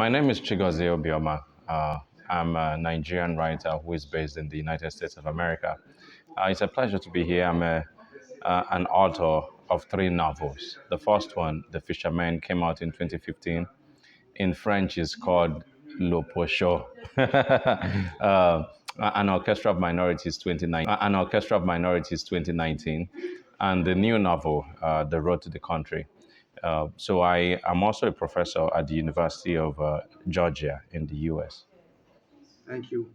My name is Chigozie OBIOMA. I'm a Nigerian writer who is based in the United States of America. It's a pleasure to be here. I'm an author of 3 novels. The first one, The Fisherman, came out in 2015. In French, it's called Le Pochot. An Orchestra of Minorities 2019. An Orchestra of Minorities 2019. And the new novel, The Road to the Country. So I am also a professor at the University of Georgia in the US. Thank you.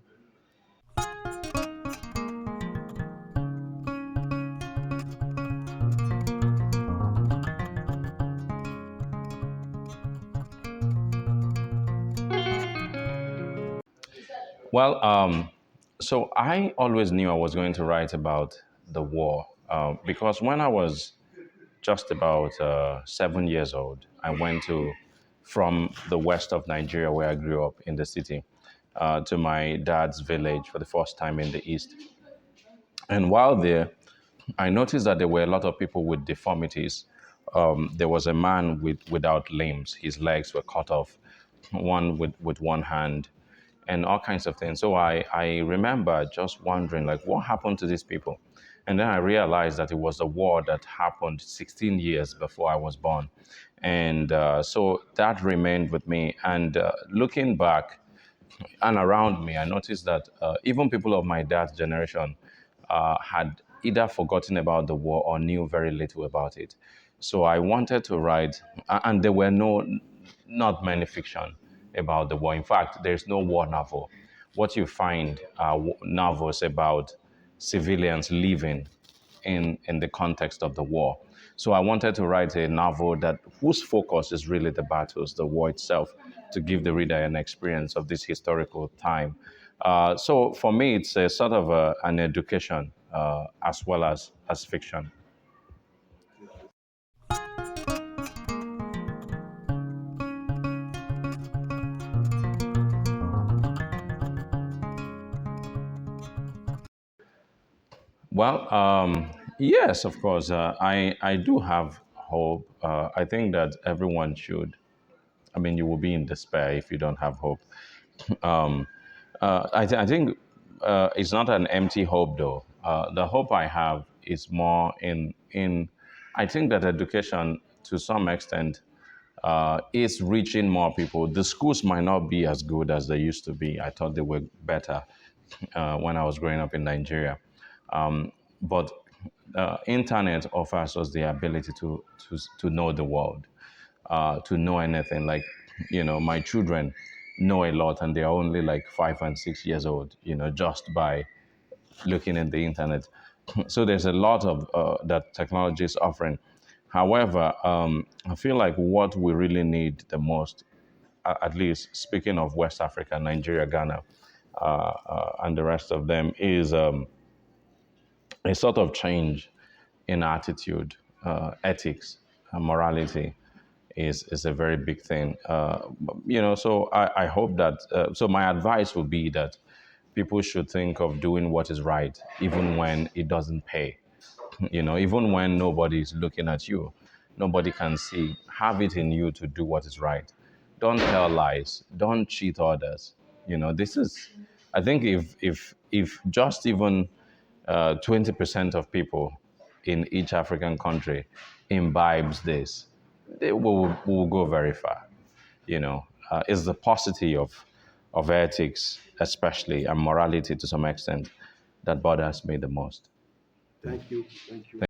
Well, so I always knew I was going to write about the war because when I was just about 7 years old, I went from the west of Nigeria, where I grew up in the city, to my dad's village for the first time in the east. And while there, I noticed that there were a lot of people with deformities. There was a man without limbs. His legs were cut off, one with one hand, and all kinds of things. So I remember just wondering, like, what happened to these people? And then I realized that it was a war that happened 16 years before I was born. And so that remained with me. And looking back and around me, I noticed that even people of my dad's generation had either forgotten about the war or knew very little about it. So I wanted to write, and there were not many fiction about the war. In fact, there's no war novel. What you find are novels about civilians living in the context of the war. So I wanted to write a novel whose focus is really the battles, the war itself, to give the reader an experience of this historical time. So for me, it's a sort of an education as well as fiction. Well, yes, of course. I do have hope. I think that everyone should. I mean, you will be in despair if you don't have hope. Um, I think it's not an empty hope, though. The hope I have is more in. I think that education, to some extent, is reaching more people. The schools might not be as good as they used to be. I thought they were better when I was growing up in Nigeria. But internet offers us the ability to know the world, to know anything. Like, my children know a lot, and they're only like 5 and 6 years old. Just by looking at the internet. So there's a lot of that technology is offering. However, I feel like what we really need the most, at least speaking of West Africa, Nigeria, Ghana, and the rest of them, is a sort of change in attitude, ethics, morality is a very big thing. So I hope that, so my advice would be that people should think of doing what is right, even when it doesn't pay. Even when nobody is looking at you, nobody can see. Have it in you to do what is right. Don't tell lies. Don't cheat others. This is, I think if just even 20% of people in each African country imbibes this, they will go very far. It's the paucity of ethics, especially, and morality to some extent, that bothers me the most. Thank you. Thank you.